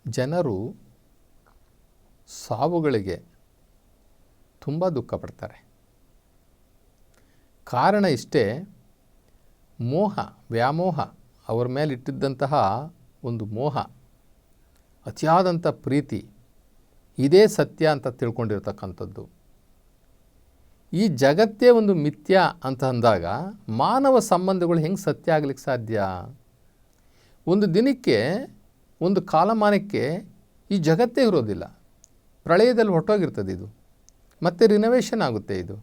ಜನರು ಸಾವುಗಳಿಗೆ ತುಂಬ ದುಃಖ ಪಡ್ತಾರೆ. ಕಾರಣ ಇಷ್ಟೇ, ಮೋಹ, ವ್ಯಾಮೋಹ, ಅವರ ಮೇಲೆ ಇಟ್ಟಿದ್ದಂತಹ ಒಂದು ಮೋಹ, ಅತಿಯಾದಂಥ ಪ್ರೀತಿ, ಇದೇ ಸತ್ಯ ಅಂತ ತಿಳ್ಕೊಂಡಿರ್ತಕ್ಕಂಥದ್ದು. ಈ ಜಗತ್ತೇ ಒಂದು ಮಿಥ್ಯ ಅಂತ ಅಂದಾಗ ಮಾನವ ಸಂಬಂಧಗಳು ಹೆಂಗೆ ಸತ್ಯ ಆಗ್ಲಿಕ್ಕೆ ಸಾಧ್ಯ? ಒಂದು ದಿನಕ್ಕೆ, ಒಂದು ಕಾಲಮಾನಕ್ಕೆ ಈ ಜಗತ್ತೇ ಇರೋದಿಲ್ಲ. ಪ್ರಳಯದಲ್ಲಿ ಹೊರಟೋಗಿರ್ತದೆ ಇದು, ಮತ್ತೆ ರಿನೋವೇಷನ್ ಆಗುತ್ತೆ ಇದು.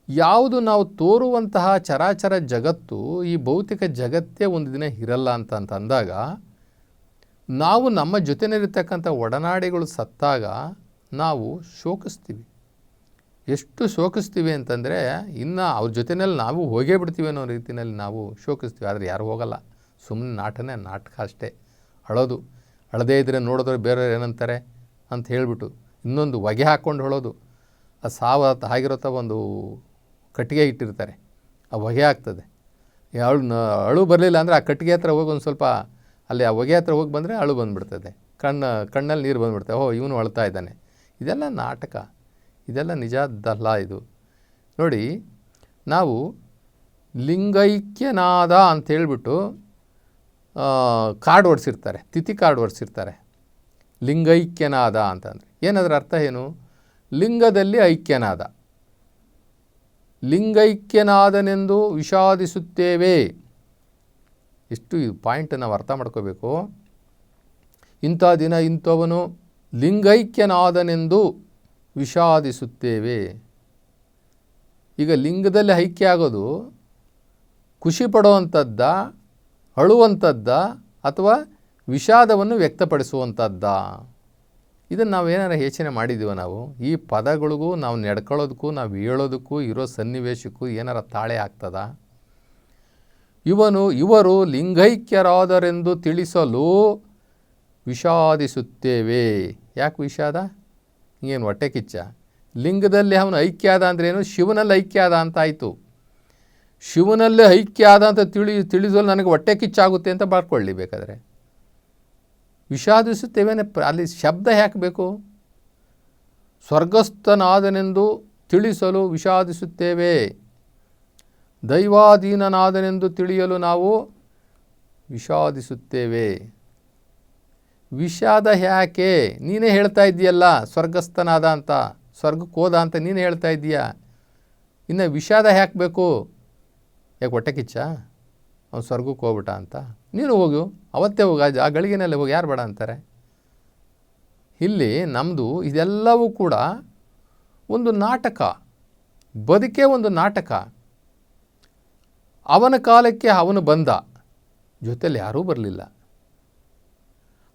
ಯಾವುದು ನಾವು ತೋರುವಂತಹ ಚರಾಚರ ಜಗತ್ತು, ಈ ಭೌತಿಕ ಜಗತ್ತೇ ಒಂದು ದಿನ ಇರಲ್ಲ ಅಂತ ಅಂದಾಗ, ನಾವು ನಮ್ಮ ಜೊತೆಯಲ್ಲಿರ್ತಕ್ಕಂಥ ಒಡನಾಡಿಗಳು ಸತ್ತಾಗ ನಾವು ಶೋಕಿಸ್ತೀವಿ. ಎಷ್ಟು ಶೋಕಿಸ್ತೀವಿ ಅಂತಂದರೆ, ಇನ್ನು ಅವ್ರ ಜೊತೆಯಲ್ಲಿ ನಾವು ಹೋಗೇ ಬಿಡ್ತೀವಿ ಅನ್ನೋ ರೀತಿಯಲ್ಲಿ ನಾವು ಶೋಕಿಸ್ತೀವಿ. ಆದರೆ ಯಾರು ಹೋಗಲ್ಲ, ಸುಮ್ಮನೆ ನಾಟಕ ಅಷ್ಟೇ. ಅಳೋದು, ಅಳದೇ ಇದ್ದರೆ ನೋಡಿದ್ರೆ ಬೇರೆಯವ್ರು ಏನಂತಾರೆ ಅಂತ ಹೇಳಿಬಿಟ್ಟು ಇನ್ನೊಂದು ಹೊಗೆ ಹಾಕ್ಕೊಂಡು ಹೇಳೋದು. ಆ ಸಾವು ಆಗಿರೋತ ಒಂದು ಕಟ್ಟಿಗೆ ಇಟ್ಟಿರ್ತಾರೆ, ಆ ಹೊಗೆ ಆಗ್ತದೆ. ಅಳು ಬರಲಿಲ್ಲ ಅಂದರೆ ಆ ಕಟ್ಟಿಗೆ ಹತ್ರ ಹೋಗಿ ಒಂದು ಸ್ವಲ್ಪ ಅಲ್ಲಿ ಆ ಹೊಗೆ ಹತ್ರ ಹೋಗಿ ಬಂದರೆ ಅಳು ಬಂದುಬಿಡ್ತದೆ, ಕಣ್ಣಲ್ಲಿ ನೀರು ಬಂದುಬಿಡ್ತದೆ. ಓಹ್, ಇವನು ಅಳ್ತಾ ಇದ್ದಾನೆ. ಇದೆಲ್ಲ ನಾಟಕ, ಇದೆಲ್ಲ ನಿಜದ್ದಲ್ಲ ಇದು. ನೋಡಿ, ನಾವು ಲಿಂಗೈಕ್ಯನಾದ ಅಂತೇಳ್ಬಿಟ್ಟು ಕಾರ್ಡ್ ಹೊಡ್ಸಿರ್ತಾರೆ, ತಿಥಿ ಕಾರ್ಡ್ ಹೊಡ್ಸಿರ್ತಾರೆ. ಲಿಂಗೈಕ್ಯನಾದ ಅಂತಂದರೆ ಏನದರ ಅರ್ಥ ಏನು? ಲಿಂಗದಲ್ಲಿ ಐಕ್ಯನಾದ, ಲಿಂಗೈಕ್ಯನಾದನೆಂದು ವಿಷಾದಿಸುತ್ತೇವೆ. ಇಷ್ಟು ಈ ಪಾಯಿಂಟ್ ನಾವು ಅರ್ಥ ಮಾಡ್ಕೋಬೇಕು. ಇಂಥ ದಿನ ಇಂಥವನು ಲಿಂಗೈಕ್ಯನಾದನೆಂದು ವಿಷಾದಿಸುತ್ತೇವೆ. ಈಗ ಲಿಂಗದಲ್ಲಿ ಐಕ್ಯ ಆಗೋದು ಖುಷಿ ಪಡುವಂಥದ್ದ, ಅಳುವಂಥದ್ದ, ಅಥವಾ ವಿಷಾದವನ್ನು ವ್ಯಕ್ತಪಡಿಸುವಂಥದ್ದ? ಇದನ್ನು ನಾವೇನಾರು ಯೋಚನೆ ಮಾಡಿದ್ದೀವ? ನಾವು ಈ ಪದಗಳಿಗೂ ನಾವು ನಡ್ಕೊಳ್ಳೋದಕ್ಕೂ ನಾವು ಹೇಳೋದಕ್ಕೂ ಇರೋ ಸನ್ನಿವೇಶಕ್ಕೂ ಏನಾರ ತಾಳೆ ಆಗ್ತದ? ಇವರು ಲಿಂಗೈಕ್ಯರಾದರೆಂದು ತಿಳಿಸಲು ವಿಷಾದಿಸುತ್ತೇವೆ. ಯಾಕೆ ವಿಷಾದ? ಹಿಂಗೇನು ಹೊಟ್ಟೆ ಕಿಚ್ಚ? ಲಿಂಗದಲ್ಲಿ ಅವನು ಐಕ್ಯ ಆದ ಅಂದ್ರೇನು? ಶಿವನಲ್ಲಿ ಐಕ್ಯ ಆದ ಅಂತ ಆಯಿತು. ಶಿವನಲ್ಲೇ ಐಕ್ಯ ಆದ ಅಂತ ತಿಳಿಸಲು ನನಗೆ ಹೊಟ್ಟೆ ಕಿಚ್ಚಾಗುತ್ತೆ ಅಂತ ಬರ್ಕೊಳ್ಳಿ ಬೇಕಾದರೆ. ವಿಷಾದಿಸುತ್ತೇವೆ ಅಲ್ಲಿ ಶಬ್ದ ಯಾಕೆ ಬೇಕು? ಸ್ವರ್ಗಸ್ಥನಾದನೆಂದು ತಿಳಿಸಲು ವಿಷಾದಿಸುತ್ತೇವೆ, ದೈವಾಧೀನನಾದನೆಂದು ತಿಳಿಯಲು ನಾವು ವಿಷಾದಿಸುತ್ತೇವೆ. ವಿಷಾದ ಯಾಕೆ? ನೀನೇ ಹೇಳ್ತಾ ಇದ್ದೀಯಲ್ಲ ಸ್ವರ್ಗಸ್ಥನಾದ ಅಂತ, ಸ್ವರ್ಗಕ್ಕೆ ಹೋದ ಅಂತ ನೀನೇ ಹೇಳ್ತಾ ಇದ್ದೀಯಾ. ಇನ್ನು ವಿಷಾದ ಯಾಕೆ ಬೇಕು? ಯಾಕೆ ಹೊಟ್ಟೆ ಕಿಚ್ಚ? ಅವ್ನು ಸ್ವರ್ಗಕ್ಕೆ ಹೋಗ್ಬಿಟ್ಟ ಅಂತ? ನೀನು ಹೋಗು, ಅವತ್ತೇ ಹೋಗ, ಆ ಗಳಿಗೆನಲ್ಲೇ ಹೋಗಿ, ಯಾರು ಬೇಡ ಅಂತಾರೆ? ಇಲ್ಲಿ ನಮ್ಮದು ಇದೆಲ್ಲವೂ ಕೂಡ ಒಂದು ನಾಟಕ, ಬದುಕೇ ಒಂದು ನಾಟಕ. ಅವನ ಕಾಲಕ್ಕೆ ಅವನು ಬಂದ, ಜೊತೆಯಲ್ಲಿ ಯಾರೂ ಬರಲಿಲ್ಲ.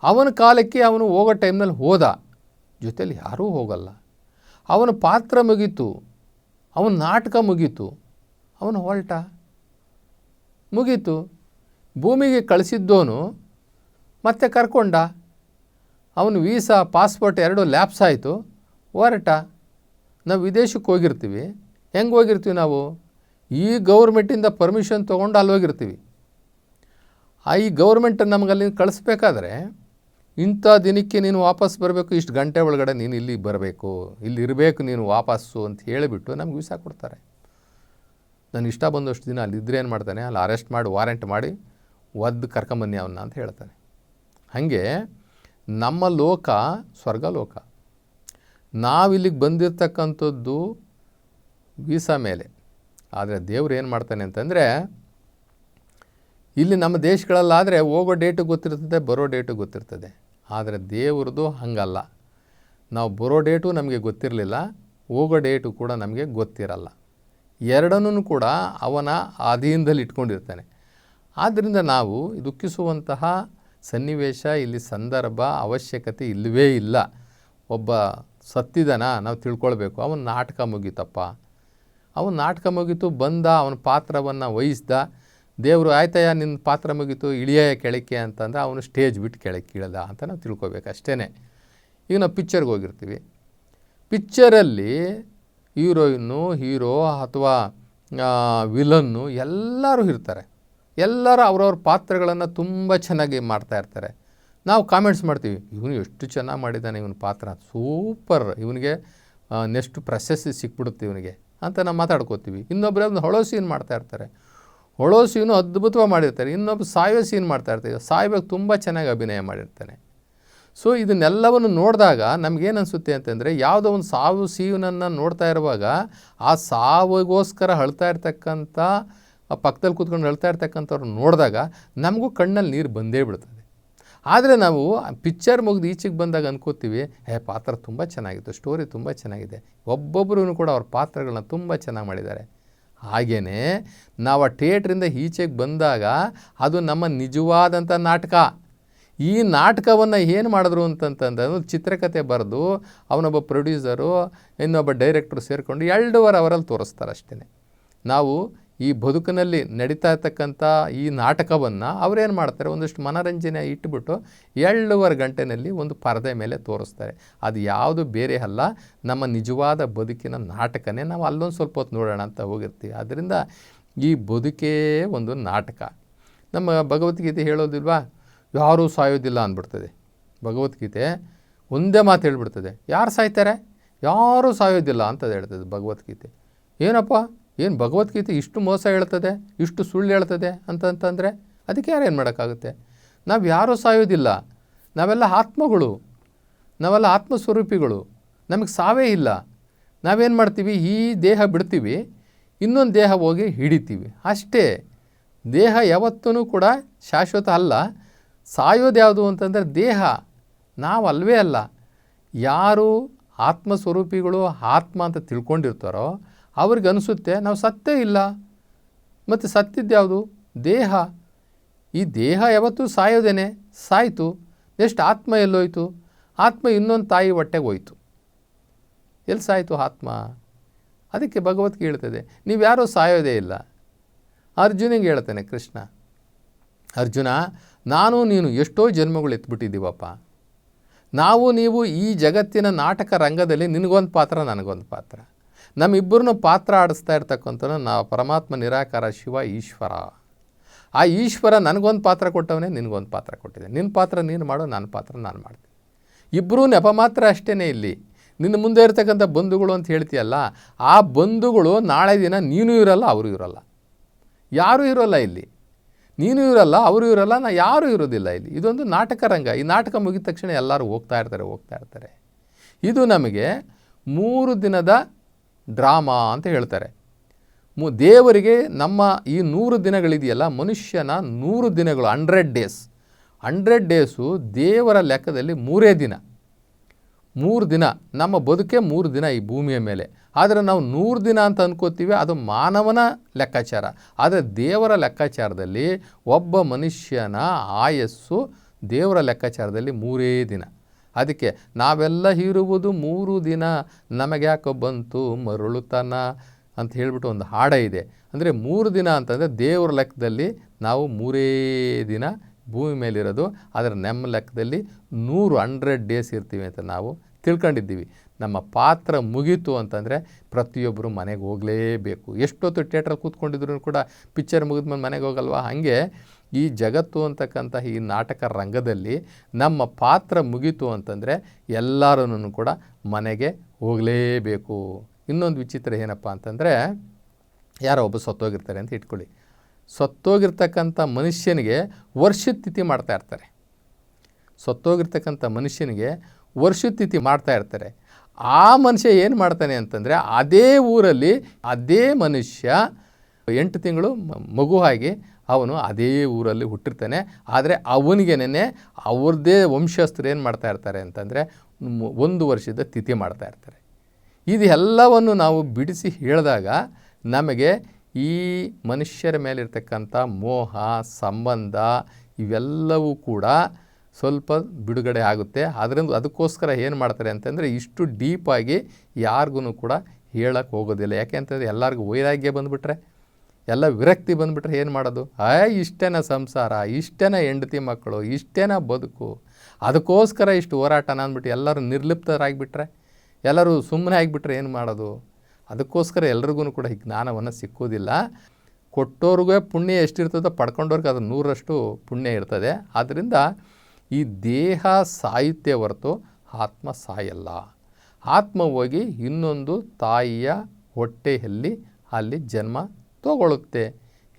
ಅವನ ಕಾಲಕ್ಕೆ ಅವನು ಹೋಗೋ ಟೈಮ್ನಲ್ಲಿ ಹೋದ, ಜೊತೆಯಲ್ಲಿ ಯಾರೂ ಹೋಗಲ್ಲ. ಅವನ ಪಾತ್ರ ಮುಗೀತು, ಅವನ ನಾಟಕ ಮುಗೀತು, ಅವನು ಹೊರಟ, ಮುಗೀತು. ಭೂಮಿಗೆ ಕಳಿಸಿದ್ದೋನು ಮತ್ತೆ ಕರ್ಕೊಂಡ, ಅವನು ವೀಸಾ ಪಾಸ್ಪೋರ್ಟ್ ಎರಡೂ ಲ್ಯಾಪ್ಸ್ ಆಯಿತು, ಹೊರಟ. ನಾವು ವಿದೇಶಕ್ಕೆ ಹೋಗಿರ್ತೀವಿ. ಹೆಂಗೆ ಹೋಗಿರ್ತೀವಿ ನಾವು? ಈ ಗೌರ್ಮೆಂಟಿಂದ ಪರ್ಮಿಷನ್ ತೊಗೊಂಡು ಅಲ್ಲಿ ಹೋಗಿರ್ತೀವಿ. ಈ ಗೌರ್ಮೆಂಟ್ ನಮಗಲ್ಲಿ ಕಳಿಸ್ಬೇಕಾದ್ರೆ, ಇಂಥ ದಿನಕ್ಕೆ ನೀನು ವಾಪಸ್ ಬರಬೇಕು, ಇಷ್ಟು ಗಂಟೆ ಒಳಗಡೆ ನೀನು ಇಲ್ಲಿ ಬರಬೇಕು, ಇಲ್ಲಿ ಇರಬೇಕು ನೀನು ವಾಪಸ್ಸು ಅಂತ ಹೇಳಿಬಿಟ್ಟು ನಮ್ಗೆ ವೀಸಾ ಕೊಡ್ತಾರೆ. ನಾನು ಇಷ್ಟ ಬಂದಷ್ಟು ದಿನ ಅಲ್ಲಿದ್ದರೆ ಏನು ಮಾಡ್ತಾನೆ, ಅಲ್ಲಿ ಅರೆಸ್ಟ್ ಮಾಡಿ ವಾರೆಂಟ್ ಮಾಡಿ ಒದ್ದು ಕರ್ಕೊಂಬನ್ನಿ ಅವನ್ನ ಅಂತ ಹೇಳ್ತಾನೆ. ಹಾಗೆ ನಮ್ಮ ಲೋಕ ಸ್ವರ್ಗಲೋಕ. ನಾವಿಲ್ಲಿಗೆ ಬಂದಿರತಕ್ಕಂಥದ್ದು ವೀಸಾ ಮೇಲೆ. ಆದರೆ ದೇವ್ರು ಏನು ಮಾಡ್ತಾನೆ ಅಂತಂದರೆ, ಇಲ್ಲಿ ನಮ್ಮ ದೇಶಗಳಲ್ಲಾದರೆ ಹೋಗೋ ಡೇಟು ಗೊತ್ತಿರ್ತದೆ, ಬರೋ ಡೇಟು ಗೊತ್ತಿರ್ತದೆ. ಆದರೆ ದೇವ್ರದ್ದು ಹಂಗಲ್ಲ. ನಾವು ಬರೋ ಡೇಟು ನಮಗೆ ಗೊತ್ತಿರಲಿಲ್ಲ, ಹೋಗೋ ಡೇಟು ಕೂಡ ನಮಗೆ ಗೊತ್ತಿರಲ್ಲ. ಎರಡನ್ನೂ ಕೂಡ ಅವನ ಅಧೀನದಲ್ಲಿ ಇಟ್ಕೊಂಡಿರ್ತಾನೆ. ಆದ್ದರಿಂದ ನಾವು ದುಃಖಿಸುವಂತಹ ಸನ್ನಿವೇಶ, ಇಲ್ಲಿ ಸಂದರ್ಭ, ಅವಶ್ಯಕತೆ ಇಲ್ಲವೇ ಇಲ್ಲ. ಒಬ್ಬ ಸತ್ತಿದನ ನಾವು ತಿಳ್ಕೊಳ್ಬೇಕು, ಅವನ ನಾಟಕ ಮುಗೀತಪ್ಪ, ಅವನ ನಾಟಕ ಮುಗೀತು, ಬಂದ, ಅವನ ಪಾತ್ರವನ್ನು ವಹಿಸ್ದ. ದೇವರು ಆಯ್ತಯ್ಯ ನಿನ್ನ ಪಾತ್ರ ಮುಗೀತು, ಇಳಿಯ ಕೆಳಕ್ಕೆ ಅಂತಂದರೆ ಅವನು ಸ್ಟೇಜ್ ಬಿಟ್ಟು ಕೆಳಕ್ಕೆ ಇಳ್ದ ಅಂತ ನಾವು ತಿಳ್ಕೊಬೇಕು ಅಷ್ಟೇ. ಈಗ ನಾವು ಪಿಕ್ಚರ್ಗೆ ಹೋಗಿರ್ತೀವಿ. ಪಿಕ್ಚರಲ್ಲಿ ಹೀರೋಯಿನ್ನು, ಹೀರೋ ಅಥವಾ ವಿಲನ್ನು ಎಲ್ಲರೂ ಇರ್ತಾರೆ. ಎಲ್ಲರೂ ಅವ್ರವ್ರ ಪಾತ್ರಗಳನ್ನು ತುಂಬ ಚೆನ್ನಾಗಿ ಮಾಡ್ತಾಯಿರ್ತಾರೆ. ನಾವು ಕಾಮೆಂಟ್ಸ್ ಮಾಡ್ತೀವಿ, ಇವನು ಎಷ್ಟು ಚೆನ್ನಾಗಿ ಮಾಡಿದ್ದಾನೆ, ಇವನ ಪಾತ್ರ ಸೂಪರ್, ಇವನಿಗೆ ನೆಕ್ಸ್ಟ್ ಪ್ರಶಸ್ತಿ ಸಿಕ್ಬಿಡುತ್ತೆ ಇವನಿಗೆ ಅಂತ ನಾವು ಮಾತಾಡ್ಕೋತೀವಿ. ಇನ್ನೊಬ್ಬರೇ ಒಂದು ಹೊಳೋ ಸೀನ್ ಮಾಡ್ತಾಯಿರ್ತಾರೆ, ಹೊಳೋ ಸೀನು ಅದ್ಭುತವಾಗಿ ಮಾಡಿರ್ತಾರೆ. ಇನ್ನೊಬ್ಬ ಸಾಯೋ ಸೀನ್ ಮಾಡ್ತಾಯಿರ್ತೀವಿ, ಸಾಯ್ಬೇಕು ತುಂಬ ಚೆನ್ನಾಗಿ ಅಭಿನಯ ಮಾಡಿರ್ತಾನೆ. ಸೊ ಇದನ್ನೆಲ್ಲವನ್ನು ನೋಡಿದಾಗ ನಮಗೇನು ಅನಿಸುತ್ತೆ ಅಂತಂದರೆ, ಯಾವುದೋ ಒಂದು ಸಾವು ಸೀನನ್ನು ನೋಡ್ತಾ ಇರುವಾಗ ಆ ಸಾವಿಗೋಸ್ಕರ ಅಳ್ತಾ ಇರ್ತಕ್ಕಂಥ, ಆ ಪಕ್ಕದಲ್ಲಿ ಕೂತ್ಕೊಂಡು ಅಳ್ತಾ ಇರ್ತಕ್ಕಂಥವ್ರು ನೋಡಿದಾಗ ನಮಗೂ ಕಣ್ಣಲ್ಲಿ ನೀರು ಬಂದೇ ಬಿಡ್ತದೆ. ಆದರೆ ನಾವು ಪಿಕ್ಚರ್ ಮುಗಿದು ಈಚೆಗೆ ಬಂದಾಗ ಅನ್ಕೋತೀವಿ, ಪಾತ್ರ ತುಂಬ ಚೆನ್ನಾಗಿತ್ತು, ಸ್ಟೋರಿ ತುಂಬ ಚೆನ್ನಾಗಿದೆ, ಒಬ್ಬೊಬ್ಬರೂ ಕೂಡ ಅವ್ರ ಪಾತ್ರಗಳನ್ನ ತುಂಬ ಚೆನ್ನಾಗಿ ಮಾಡಿದ್ದಾರೆ. ಹಾಗೆಯೇ ನಾವು ಆ ಥಿಯೇಟ್ರಿಂದ ಈಚೆಗೆ ಬಂದಾಗ ಅದು ನಮ್ಮ ನಿಜವಾದಂಥ ನಾಟಕ. ಈ ನಾಟಕವನ್ನು ಏನು ಮಾಡಿದ್ರು ಅಂತಂತಂದ್ರೆ, ಚಿತ್ರಕಥೆ ಬರೆದು ಅವನೊಬ್ಬ ಪ್ರೊಡ್ಯೂಸರು ಇನ್ನೊಬ್ಬ ಡೈರೆಕ್ಟ್ರು ಸೇರಿಕೊಂಡು 2 ಅವರಲ್ಲಿ ತೋರಿಸ್ತಾರೆ ಅಷ್ಟೇ. ನಾವು ಈ ಬದುಕಿನಲ್ಲಿ ನಡೀತಾ ಇರ್ತಕ್ಕಂಥ ಈ ನಾಟಕವನ್ನು ಅವರೇನು ಮಾಡ್ತಾರೆ, ಒಂದಷ್ಟು ಮನೋರಂಜನೆ ಇಟ್ಬಿಟ್ಟು 2.5 ಗಂಟೆಯಲ್ಲಿ ಒಂದು ಪರದೆ ಮೇಲೆ ತೋರಿಸ್ತಾರೆ. ಅದು ಯಾವುದು ಬೇರೆ ಅಲ್ಲ, ನಮ್ಮ ನಿಜವಾದ ಬದುಕಿನ ನಾಟಕನೇ. ನಾವು ಅಲ್ಲೊಂದು ಸ್ವಲ್ಪ ಹೊತ್ತು ನೋಡೋಣ ಅಂತ ಹೋಗಿರ್ತೀವಿ. ಆದ್ದರಿಂದ ಈ ಬದುಕೇ ಒಂದು ನಾಟಕ. ನಮ್ಮ ಭಗವದ್ಗೀತೆ ಹೇಳೋದಿಲ್ವಾ, ಯಾರೂ ಸಾಯೋದಿಲ್ಲ ಅಂದ್ಬಿಡ್ತದೆ. ಭಗವದ್ಗೀತೆ ಒಂದೇ ಮಾತು ಹೇಳ್ಬಿಡ್ತದೆ, ಯಾರು ಸಾಯ್ತಾರೆ, ಯಾರೂ ಸಾಯೋದಿಲ್ಲ ಅಂತದ್ದು ಹೇಳ್ತದೆ ಭಗವದ್ಗೀತೆ. ಏನಪ್ಪ, ಏನು ಭಗವದ್ಗೀತೆ ಇಷ್ಟು ಮೋಸ ಹೇಳ್ತದೆ, ಇಷ್ಟು ಸುಳ್ಳು ಹೇಳ್ತದೆ ಅಂತಂತಂದರೆ ಅದಕ್ಕೆ ಯಾರು ಏನು ಮಾಡೋಕ್ಕಾಗುತ್ತೆ? ನಾವು ಯಾರೂ ಸಾಯೋದಿಲ್ಲ, ನಾವೆಲ್ಲ ಆತ್ಮಗಳು, ನಾವೆಲ್ಲ ಆತ್ಮಸ್ವರೂಪಿಗಳು, ನಮಗೆ ಸಾವೇ ಇಲ್ಲ. ನಾವೇನು ಮಾಡ್ತೀವಿ, ಈ ದೇಹ ಬಿಡ್ತೀವಿ, ಇನ್ನೊಂದು ದೇಹ ಹೋಗಿ ಹಿಡಿತೀವಿ ಅಷ್ಟೇ. ದೇಹ ಯಾವತ್ತೂ ಕೂಡ ಶಾಶ್ವತ ಅಲ್ಲ. ಸಾಯೋದು ಯಾವುದು ಅಂತಂದರೆ ದೇಹ, ನಾವು ಅಲ್ವೇ ಅಲ್ಲ. ಯಾರು ಆತ್ಮಸ್ವರೂಪಿಗಳು, ಆತ್ಮ ಅಂತ ತಿಳ್ಕೊಂಡಿರ್ತಾರೋ ಅವ್ರಿಗೆ ಅನಿಸುತ್ತೆ ನಾವು ಸತ್ತೇ ಇಲ್ಲ. ಮತ್ತು ಸತ್ತಿದ್ದು ಯಾವುದು? ದೇಹ. ಈ ದೇಹ ಯಾವತ್ತೂ ಸಾಯೋದೇನೆ, ಸಾಯಿತು. ನೆಕ್ಸ್ಟ್ ಆತ್ಮ ಎಲ್ಲೋಯ್ತು? ಆತ್ಮ ಇನ್ನೊಂದು ತಾಯಿ ಹೊಟ್ಟೆಗೆ ಹೋಯ್ತು. ಎಲ್ಲಿ ಸಾಯಿತು ಆತ್ಮ? ಅದಕ್ಕೆ ಭಗವದ್ಗೀತೆ ಹೇಳ್ತದೆ, ನೀವು ಯಾರೂ ಸಾಯೋದೇ ಇಲ್ಲ. ಅರ್ಜುನಿಗೆ ಹೇಳ್ತಾನೆ ಕೃಷ್ಣ, ಅರ್ಜುನ, ನಾನು ನೀನು ಎಷ್ಟೋ ಜನ್ಮಗಳು ಎತ್ಬಿಟ್ಟಿದ್ದೀವಪ್ಪ. ನಾವು ನೀವು ಈ ಜಗತ್ತಿನ ನಾಟಕ ರಂಗದಲ್ಲಿ ನಿನಗೊಂದು ಪಾತ್ರ, ನನಗೊಂದು ಪಾತ್ರ. ನಮ್ಮಿಬ್ಬರನ್ನು ಪಾತ್ರ ಆಡಿಸ್ತಾ ಇರ್ತಕ್ಕಂಥ ನಾವು ಪರಮಾತ್ಮ, ನಿರಾಕಾರ ಶಿವ, ಈಶ್ವರ. ಆ ಈಶ್ವರ ನನಗೊಂದು ಪಾತ್ರ ಕೊಟ್ಟವನೇ, ನಿನಗೊಂದು ಪಾತ್ರ ಕೊಟ್ಟಿದೆ. ನಿನ್ನ ಪಾತ್ರ ನೀನು ಮಾಡು, ನನ್ನ ಪಾತ್ರ ನಾನು ಮಾಡ್ತೀನಿ. ಇಬ್ಬರೂ ನೆಪ ಮಾತ್ರ ಅಷ್ಟೇ. ಇಲ್ಲಿ ನಿನ್ನ ಮುಂದೆ ಇರ್ತಕ್ಕಂಥ ಬಂಧುಗಳು ಅಂತ ಹೇಳ್ತೀಯಲ್ಲ, ಆ ಬಂಧುಗಳು ನಾಳೆ ದಿನ ನೀನು ಇರಲ್ಲ, ಅವರು ಇರೋಲ್ಲ, ಯಾರೂ ಇರೋಲ್ಲ. ಇಲ್ಲಿ ನೀನು ಇರಲ್ಲ, ಅವರು ಇರೋಲ್ಲ, ಯಾರೂ ಇರೋದಿಲ್ಲ. ಇಲ್ಲಿ ಇದೊಂದು ನಾಟಕ ರಂಗ. ಈ ನಾಟಕ ಮುಗಿದ ತಕ್ಷಣ ಎಲ್ಲರೂ ಹೋಗ್ತಾ ಇರ್ತಾರೆ. ಇದು ನಮಗೆ 3 ದಿನದ ಡ್ರಾಮಾ ಅಂತ ಹೇಳ್ತಾರೆ. ದೇವರಿಗೆ ನಮ್ಮ ಈ 100 ದಿನಗಳಿದೆಯಲ್ಲ, ಮನುಷ್ಯನ 100 ದಿನಗಳು, 100 ಡೇಸು ದೇವರ ಲೆಕ್ಕದಲ್ಲಿ 3 ದಿನ. 3 ದಿನ ನಮ್ಮ ಬದುಕೆ 3 ದಿನ ಈ ಭೂಮಿಯ ಮೇಲೆ. ಆದರೆ ನಾವು 100 ದಿನ ಅಂತ ಅನ್ಕೋತೀವಿ, ಅದು ಮಾನವನ ಲೆಕ್ಕಾಚಾರ. ಆದರೆ ದೇವರ ಲೆಕ್ಕಾಚಾರದಲ್ಲಿ ಒಬ್ಬ ಮನುಷ್ಯನ ಆಯಸ್ಸು ದೇವರ ಲೆಕ್ಕಾಚಾರದಲ್ಲಿ 3 ದಿನ. ಅದಕ್ಕೆ ನಾವೆಲ್ಲ ಇರುವುದು 3 ದಿನ, ನಮಗ್ಯಾಕೆ ಬಂತು ಮರುಳುತನ ಅಂತ ಹೇಳಿಬಿಟ್ಟು ಒಂದು ಹಾಡ ಇದೆ. ಅಂದರೆ 3 ದಿನ ಅಂತಂದರೆ ದೇವರ ಲೆಕ್ಕದಲ್ಲಿ ನಾವು 3 ದಿನ ಭೂಮಿ ಮೇಲಿರೋದು. ಆದರೆ ನಮ್ಮ ಲೆಕ್ಕದಲ್ಲಿ 100 ಡೇಸ್ ಇರ್ತೀವಿ ಅಂತ ನಾವು ತಿಳ್ಕೊಂಡಿದ್ದೀವಿ. ನಮ್ಮ ಪಾತ್ರ ಮುಗೀತು ಅಂತಂದರೆ ಪ್ರತಿಯೊಬ್ಬರು ಮನೆಗೆ ಹೋಗಲೇಬೇಕು. ಎಷ್ಟೊತ್ತು ಥಿಯೇಟ್ರಲ್ಲಿ ಕೂತ್ಕೊಂಡಿದ್ರು ಕೂಡ ಪಿಕ್ಚರ್ ಮುಗಿದ್ಮೇಲೆ ಮನೆಗೆ ಹೋಗಲ್ವಾ? ಹಾಗೆ ಈ ಜಗತ್ತು ಅಂತಕ್ಕಂಥ ಈ ನಾಟಕ ರಂಗದಲ್ಲಿ ನಮ್ಮ ಪಾತ್ರ ಮುಗೀತು ಅಂತಂದರೆ ಎಲ್ಲರೂ ಕೂಡ ಮನೆಗೆ ಹೋಗಲೇಬೇಕು. ಇನ್ನೊಂದು ವಿಚಿತ್ರ ಏನಪ್ಪ ಅಂತಂದರೆ, ಯಾರೋ ಒಬ್ಬ ಸತ್ತೋಗಿರ್ತಾರೆ ಅಂತ ಇಟ್ಕೊಳ್ಳಿ. ಸತ್ತೋಗಿರ್ತಕ್ಕಂಥ ಮನುಷ್ಯನಿಗೆ ವರ್ಷದ ತಿಥಿ ಮಾಡ್ತಾಯಿರ್ತಾರೆ. ಸತ್ತೋಗಿರ್ತಕ್ಕಂಥ ಮನುಷ್ಯನಿಗೆ ವರ್ಷದ ತಿಥಿ ಮಾಡ್ತಾಯಿರ್ತಾರೆ. ಆ ಮನುಷ್ಯ ಏನು ಮಾಡ್ತಾನೆ ಅಂತಂದರೆ, ಅದೇ ಊರಲ್ಲಿ ಅದೇ ಮನುಷ್ಯ 8 ತಿಂಗಳು ಮಗು ಆಗಿ ಅವನು ಅದೇ ಊರಲ್ಲಿ ಹುಟ್ಟಿರ್ತಾನೆ. ಆದರೆ ಅವನಿಗೇನೆ ಅವ್ರದ್ದೇ ವಂಶಸ್ಥರು ಏನು ಮಾಡ್ತಾಯಿರ್ತಾರೆ ಅಂತಂದರೆ 1 ವರ್ಷದ ತಿಥಿ ಮಾಡ್ತಾಯಿರ್ತಾರೆ. ಇದೆಲ್ಲವನ್ನು ನಾವು ಬಿಡಿಸಿ ಹೇಳಿದಾಗ ನಮಗೆ ಈ ಮನುಷ್ಯರ ಮೇಲಿರ್ತಕ್ಕಂಥ ಮೋಹ, ಸಂಬಂಧ ಇವೆಲ್ಲವೂ ಕೂಡ ಸ್ವಲ್ಪ ಬಿಡುಗಡೆ ಆಗುತ್ತೆ. ಅದರಿಂದ ಅದಕ್ಕೋಸ್ಕರ ಏನು ಮಾಡ್ತಾರೆ ಅಂತಂದರೆ, ಇಷ್ಟು ಡೀಪಾಗಿ ಯಾರಿಗೂ ಕೂಡ ಹೇಳಕ್ಕೆ ಹೋಗೋದಿಲ್ಲ. ಯಾಕೆ ಅಂತಂದರೆ ಎಲ್ಲರಿಗೂ ವೈರಾಗ್ಯ ಬಂದುಬಿಟ್ರೆ, ಎಲ್ಲ ವಿರಕ್ತಿ ಬಂದುಬಿಟ್ರೆ ಏನು ಮಾಡೋದು? ಇಷ್ಟೇನ ಸಂಸಾರ, ಇಷ್ಟೇನ ಹೆಂಡತಿ ಮಕ್ಕಳು, ಇಷ್ಟೇನ ಬದುಕು, ಅದಕ್ಕೋಸ್ಕರ ಇಷ್ಟು ಹೋರಾಟನ ಅಂದ್ಬಿಟ್ಟು ಎಲ್ಲರೂ ನಿರ್ಲಿಪ್ತರಾಗಿಬಿಟ್ರೆ, ಎಲ್ಲರೂ ಸುಮ್ಮನೆ ಆಗಿಬಿಟ್ರೆ ಏನು ಮಾಡೋದು? ಅದಕ್ಕೋಸ್ಕರ ಎಲ್ರಿಗೂ ಕೂಡ ಈ ಜ್ಞಾನವನ್ನು ಸಿಕ್ಕೋದಿಲ್ಲ. ಕೊಟ್ಟೋರ್ಗೆ ಪುಣ್ಯ ಎಷ್ಟಿರ್ತದೋ ಪಡ್ಕೊಂಡವ್ರಿಗೆ ಅದು 100ರಷ್ಟು ಪುಣ್ಯ ಇರ್ತದೆ. ಆದ್ದರಿಂದ ಈ ದೇಹ ಸಾಯುತ್ತೆ ಹೊರತು ಆತ್ಮ ಸಾಯಲ್ಲ. ಆತ್ಮ ಹೋಗಿ ಇನ್ನೊಂದು ತಾಯಿಯ ಹೊಟ್ಟೆಯಲ್ಲಿ ಅಲ್ಲಿ ಜನ್ಮ ತಗೊಳ್ಳುತ್ತೆ.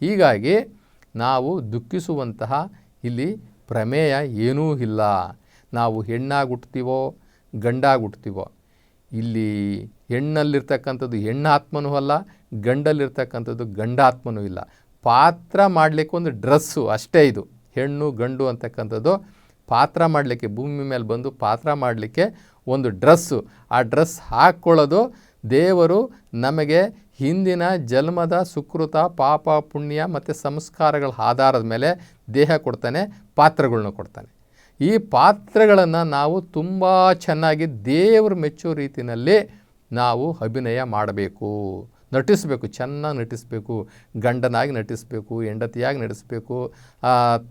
ಹೀಗಾಗಿ ನಾವು ದುಃಖಿಸುವಂತಹ ಇಲ್ಲಿ ಪ್ರಮೇಯ ಏನೂ ಇಲ್ಲ. ನಾವು ಹೆಣ್ಣಾಗಿ ಹುಟ್ತೀವೋ ಗಂಡಾಗಿ ಹುಟ್ತೀವೋ, ಇಲ್ಲಿ ಹೆಣ್ಣಲ್ಲಿರ್ತಕ್ಕಂಥದ್ದು ಹೆಣ್ಣಾತ್ಮನೂ ಅಲ್ಲ, ಗಂಡಲ್ಲಿರ್ತಕ್ಕಂಥದ್ದು ಗಂಡಾತ್ಮನೂ ಇಲ್ಲ. ಪಾತ್ರ ಮಾಡಲಿಕ್ಕೆ ಒಂದು ಡ್ರೆಸ್ಸು ಅಷ್ಟೇ. ಇದು ಹೆಣ್ಣು ಗಂಡು ಅಂತಕ್ಕಂಥದ್ದು ಪಾತ್ರ ಮಾಡಲಿಕ್ಕೆ, ಭೂಮಿ ಮೇಲೆ ಬಂದು ಪಾತ್ರ ಮಾಡಲಿಕ್ಕೆ ಒಂದು ಡ್ರೆಸ್ಸು. ಆ ಡ್ರೆಸ್ ಹಾಕ್ಕೊಳ್ಳೋದು ದೇವರು ನಮಗೆ ಹಿಂದಿನ ಜನ್ಮದ ಸುಕೃತ ಪಾಪ ಪುಣ್ಯ ಮತ್ತು ಸಂಸ್ಕಾರಗಳ ಆಧಾರದ ಮೇಲೆ ದೇಹ ಕೊಡ್ತಾನೆ, ಪಾತ್ರಗಳನ್ನ ಕೊಡ್ತಾನೆ. ಈ ಪಾತ್ರಗಳನ್ನು ನಾವು ತುಂಬ ಚೆನ್ನಾಗಿ ದೇವರು ಮೆಚ್ಚೋ ರೀತಿಯಲ್ಲಿ ನಾವು ಅಭಿನಯ ಮಾಡಬೇಕು, ನಟಿಸಬೇಕು, ಚೆನ್ನಾಗಿ ನಟಿಸಬೇಕು. ಗಂಡನಾಗಿ ನಟಿಸಬೇಕು, ಹೆಂಡತಿಯಾಗಿ ನಟಿಸಬೇಕು,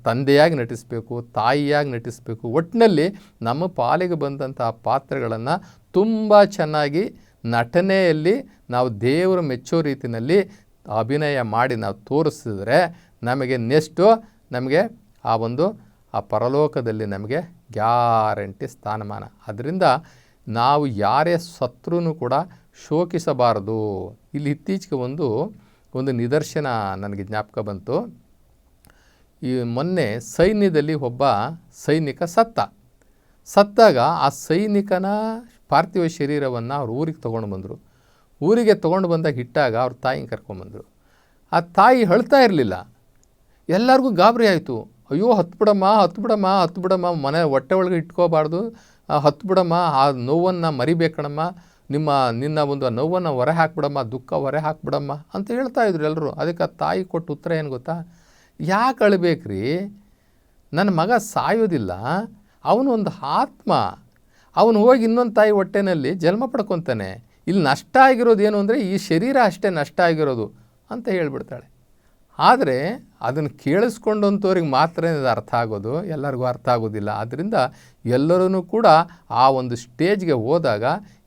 ತಂದೆಯಾಗಿ ನಟಿಸಬೇಕು, ತಾಯಿಯಾಗಿ ನಟಿಸಬೇಕು. ಒಟ್ಟಿನಲ್ಲಿ ನಮ್ಮ ಪಾಲಿಗೆ ಬಂದಂಥ ಪಾತ್ರಗಳನ್ನು ತುಂಬ ಚೆನ್ನಾಗಿ ನಟನೆಯಲ್ಲಿ ನಾವು ದೇವರು ಮೆಚ್ಚೋ ರೀತಿಯಲ್ಲಿ ಅಭಿನಯ ಮಾಡಿ ನಾವು ತೋರಿಸಿದ್ರೆ ನಮಗೆ ನಮಗೆ ಆ ಪರಲೋಕದಲ್ಲಿ ನಮಗೆ ಗ್ಯಾರಂಟಿ ಸ್ಥಾನಮಾನ. ಅದರಿಂದ ನಾವು ಯಾರೇ ಸತ್ರೂ ಕೂಡ ಶೋಕಿಸಬಾರದು. ಇಲ್ಲಿ ಇತ್ತೀಚೆಗೆ ಒಂದು ನಿದರ್ಶನ ನನಗೆ ಜ್ಞಾಪಕ ಬಂತು. ಈ ಮೊನ್ನೆ ಸೈನ್ಯದಲ್ಲಿ ಒಬ್ಬ ಸೈನಿಕ ಸತ್ತಾಗ ಆ ಸೈನಿಕನ ಪಾರ್ಥಿವ ಶರೀರವನ್ನು ಅವ್ರ ಊರಿಗೆ ತೊಗೊಂಡು ಬಂದರು. ಊರಿಗೆ ತೊಗೊಂಡು ಬಂದಾಗ ಇಟ್ಟಾಗ ಅವ್ರ ತಾಯಿನ ಕರ್ಕೊಂಡ್ಬಂದರು. ಆ ತಾಯಿ ಅಳ್ತಾ ಇರಲಿಲ್ಲ. ಎಲ್ಲರಿಗೂ ಗಾಬರಿ ಆಯಿತು. ಅಯ್ಯೋ ಹತ್ಬಿಡಮ್ಮ, ಮನೆ ಹೊಟ್ಟೆ ಒಳಗೆ ಇಟ್ಕೋಬಾರ್ದು, ಹತ್ಬಿಡಮ್ಮ, ಆ ನೋವನ್ನು ಮರಿಬೇಕಣಮ್ಮ, ನಿನ್ನ ಒಂದು ನೋವನ್ನು ಹೊರೆ ಹಾಕ್ಬಿಡಮ್ಮ, ದುಃಖ ಹೊರೆ ಹಾಕ್ಬಿಡಮ್ಮ ಅಂತ ಹೇಳ್ತಾಯಿದ್ರು ಎಲ್ಲರೂ. ಅದಕ್ಕೆ ಆ ತಾಯಿ ಕೊಟ್ಟು ಉತ್ತರ ಏನು ಗೊತ್ತಾ? ಯಾಕೆ ಅಳಬೇಕ್ರಿ? ನನ್ನ ಮಗ ಸಾಯೋದಿಲ್ಲ, ಅವನು ಒಂದು ಆತ್ಮ, ಅವನು ಹೋಗಿ ಇನ್ನೊಂದು ತಾಯಿ ಹೊಟ್ಟೆನಲ್ಲಿ ಜನ್ಮ ಪಡ್ಕೊತಾನೆ. ಇಲ್ಲಿ ನಷ್ಟ ಆಗಿರೋದು ಏನು ಅಂದರೆ ಈ ಶರೀರ ಅಷ್ಟೇ ನಷ್ಟ ಆಗಿರೋದು ಅಂತ ಹೇಳಿಬಿಡ್ತಾಳೆ. ಆದರೆ ಅದನ್ನು ಕೇಳಿಸ್ಕೊಂಡಂಥವ್ರಿಗೆ ಮಾತ್ರ ಇದು ಅರ್ಥ ಆಗೋದು, ಎಲ್ಲರಿಗೂ ಅರ್ಥ ಆಗೋದಿಲ್ಲ. ಆದ್ದರಿಂದ ಎಲ್ಲರೂ ಕೂಡ ಆ ಒಂದು ಸ್ಟೇಜ್ಗೆ ಹೋದಾಗ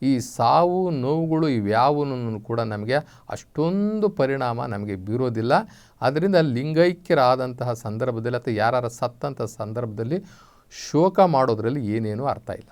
ಈ ಸಾವು ನೋವುಗಳು ಇವ್ಯಾವೂ ಕೂಡ ನಮಗೆ ಅಷ್ಟೊಂದು ಪರಿಣಾಮ ನಮಗೆ ಬೀರೋದಿಲ್ಲ. ಅದರಿಂದ ಲಿಂಗೈಕ್ಯರಾದಂತಹ ಸಂದರ್ಭದಲ್ಲಿ ಅಥವಾ ಯಾರು ಸತ್ತಂಥ ಸಂದರ್ಭದಲ್ಲಿ ಶೋಕ ಮಾಡೋದ್ರಲ್ಲಿ ಏನೇನೂ ಅರ್ಥ ಇಲ್ಲ.